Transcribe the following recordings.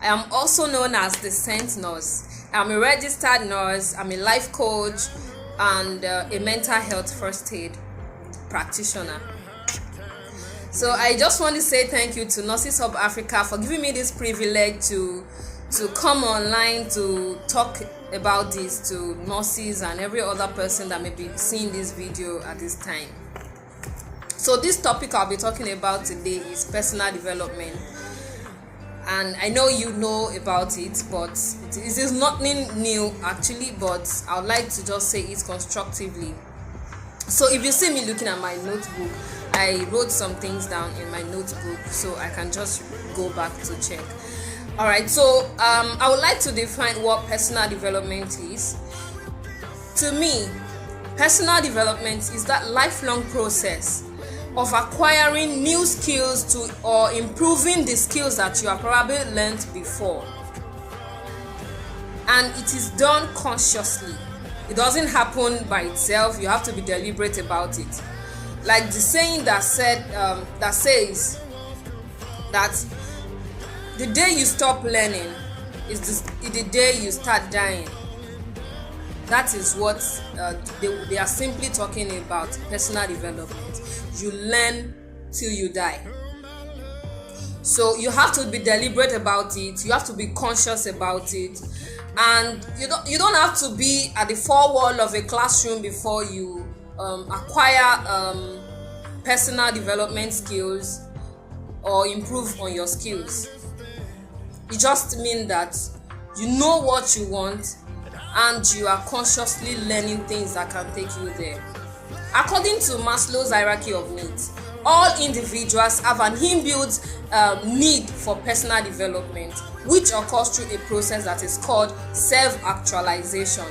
am also known as the Saint Nurse. I'm a registered nurse, I'm a life coach, and a mental health first aid practitioner. So I just want to say thank you to Nurses Hub Africa for giving me this privilege to come online to talk about this to nurses and every other person that may be seeing this video at this time. So this topic I'll be talking about today is personal development. And I know you know about it, but it is nothing new actually, but I would like to just say it constructively. So if you see me looking at my notebook, I wrote some things down in my notebook so I can just go back to check. Alright, so I would like to define what personal development is. To me, personal development is that lifelong process of acquiring new skills or improving the skills that you have probably learned before. And it is done consciously. It doesn't happen by itself. You have to be deliberate about it. Like the saying that says that the day you stop learning is the day you start dying. That is what they are simply talking about personal development. You learn till you die. So you have to be deliberate about it. You have to be conscious about it, and you don't have to be at the four wall of a classroom before you acquire personal development skills or improve on your skills. It just means that you know what you want and you are consciously learning things that can take you there. According to Maslow's hierarchy of needs, all individuals have an inbuilt need for personal development, which occurs through a process that is called self-actualization.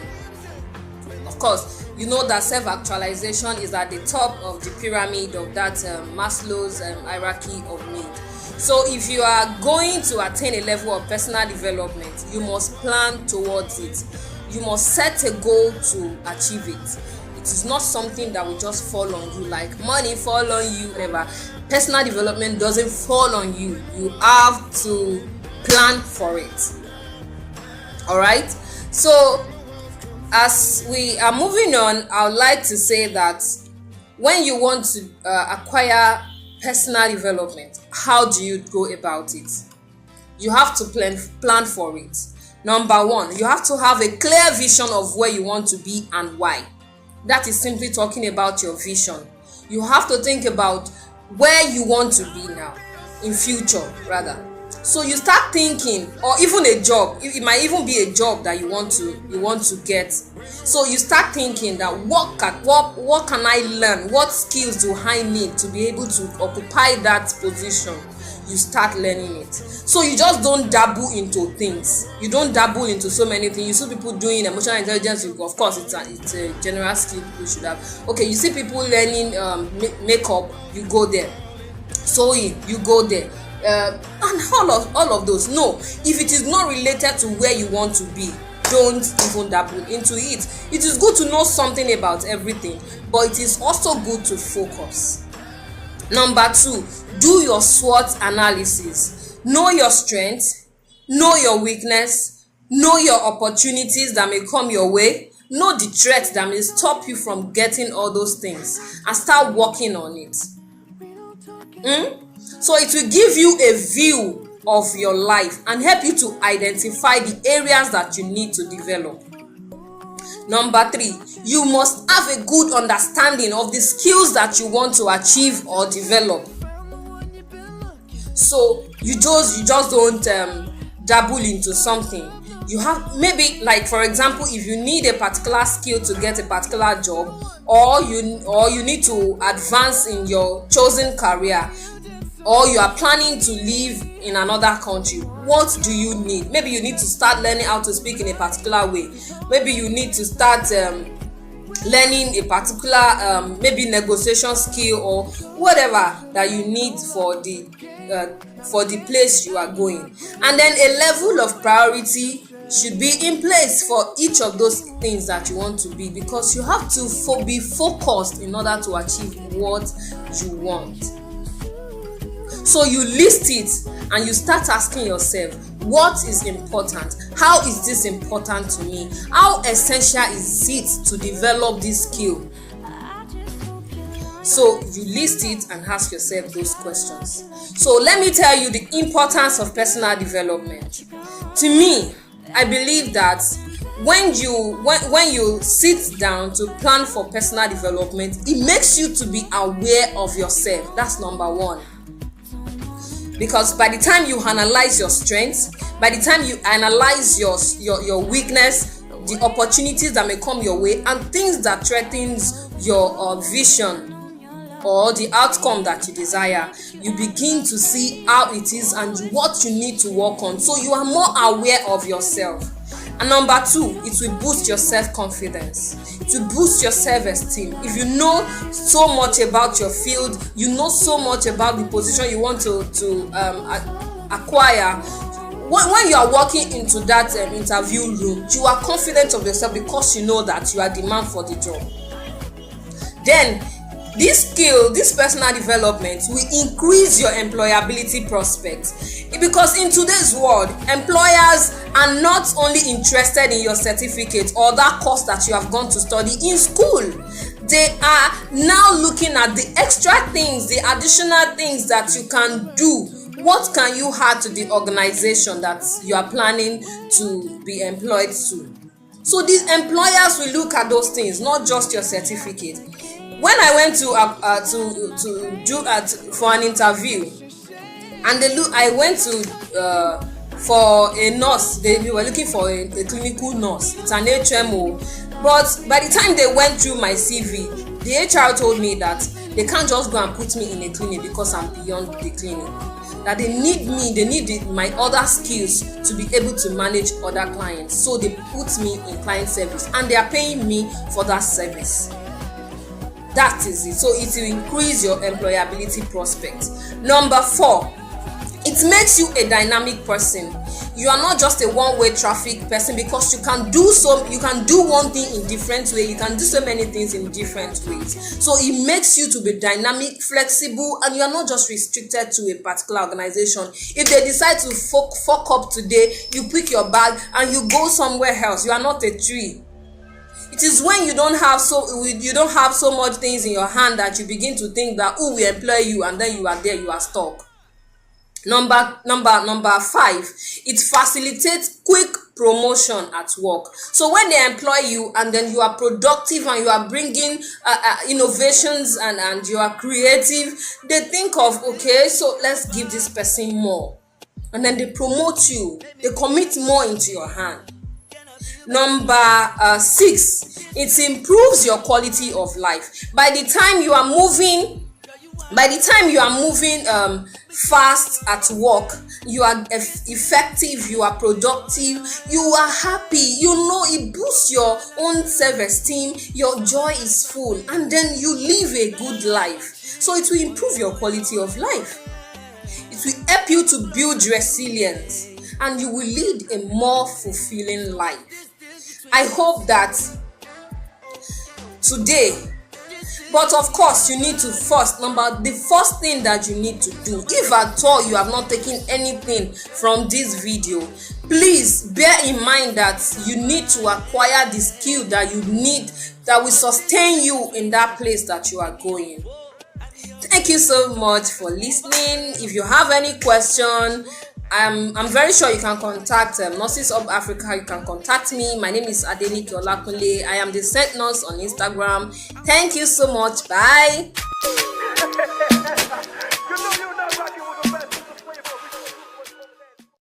Of course, you know that self-actualization is at the top of the pyramid of that Maslow's hierarchy of needs. So if you are going to attain a level of personal development, you must plan towards it. You must set a goal to achieve it. It is not something that will just fall on you, like money fall on you, whatever. Personal development doesn't fall on you. You have to plan for it. Alright? So as we are moving on, I would like to say that when you want to acquire personal development, how do you go about it? You have to plan for it. Number one, you have to have a clear vision of where you want to be and why. That is simply talking about your vision. You have to think about where you want to be now, in future rather. So you start thinking, or even a job, it might even be a job that you want to get. So you start thinking that what can I learn? What skills do I need to be able to occupy that position? You start learning it. So you just don't dabble into things. You don't dabble into so many things. You see people doing emotional intelligence. Of course, it's a general skill people should have. Okay, you see people learning makeup. You go there. Sewing. You go there. And all of those. No, if it is not related to where you want to be, don't even dabble into it. It is good to know something about everything, but it is also good to focus. Number two, do your SWOT analysis. Know your strengths, know your weakness, know your opportunities that may come your way, know the threats that may stop you from getting all those things, and start working on it. So it will give you a view of your life and help you to identify the areas that you need to develop. Number three, you must have a good understanding of the skills that you want to achieve or develop. So you just don't dabble into something. You have maybe, like for example, if you need a particular skill to get a particular job, or you need to advance in your chosen career, or you are planning to live in another country, what do you need? Maybe you need to start learning how to speak in a particular way. Maybe you need to start learning a particular maybe negotiation skill or whatever that you need for the place you are going. And then a level of priority should be in place for each of those things that you want to be, because you have to be focused in order to achieve what you want. So you list it and you start asking yourself, What is important? How is this important to me? How essential is it to develop this skill? So you list it and ask yourself those questions. So let me tell you the importance of personal development. To me, I believe that when you sit down to plan for personal development, it makes you to be aware of yourself. That's number one. Because by the time you analyze your strengths, by the time you analyze your weakness, the opportunities that may come your way, and things that threatens your vision or the outcome that you desire, you begin to see how it is and what you need to work on. So you are more aware of yourself. And number two, it will boost your self-confidence. It will boost your self-esteem. If you know so much about your field, you know so much about the position you want to acquire, when you are walking into that interview room, you are confident of yourself because you know that you are demand for the job. Then this skill, this personal development will increase your employability prospects, because in today's world, employers are not only interested in your certificate or that course that you have gone to study in school. They are now looking at the extra things, the additional things that you can do. What can you add to the organization that you are planning to be employed to? So these employers will look at those things, not just your certificate. When I went to do for an interview, and I went to for a nurse. They were looking for a clinical nurse. It's an HMO. But by the time they went through my CV, the HR told me that they can't just go and put me in a clinic because I'm beyond the clinic. That they need me, they need my other skills to be able to manage other clients. So they put me in client service, and they are paying me for that service. That is it. So it will increase your employability prospects. Number 4, it makes you a dynamic person. You are not just a one-way traffic person, because you can do one thing in different way. You can do so many things in different ways. So it makes you to be dynamic, flexible, and you are not just restricted to a particular organization. If they decide to fuck up today, you pick your bag and you go somewhere else. You are not a tree. It is when you don't have so much things in your hand that you begin to think that, oh, we employ you, and then you are there, you are stuck. Number 5, it facilitates quick promotion at work. So when they employ you and then you are productive and you are bringing innovations and you are creative, they think of, okay, so let's give this person more. And then they promote you. They commit more into your hand. Number 6, it improves your quality of life. By the time you are moving fast at work, you are effective, you are productive, you are happy. You know, it boosts your own self-esteem, your joy is full, and then you live a good life. So it will improve your quality of life. It will help you to build resilience, and you will lead a more fulfilling life. I hope that today, but of course, you need to the first thing that you need to do, if at all you have not taken anything from this video, please bear in mind that you need to acquire the skill that you need, that will sustain you in that place that you are going. Thank you so much for listening. If you have any question, I'm very sure you can contact Nurses of Africa. You can contact me. My name is Adenike Olakunle. I am the Saint Nurse on Instagram. Thank you so much. Bye.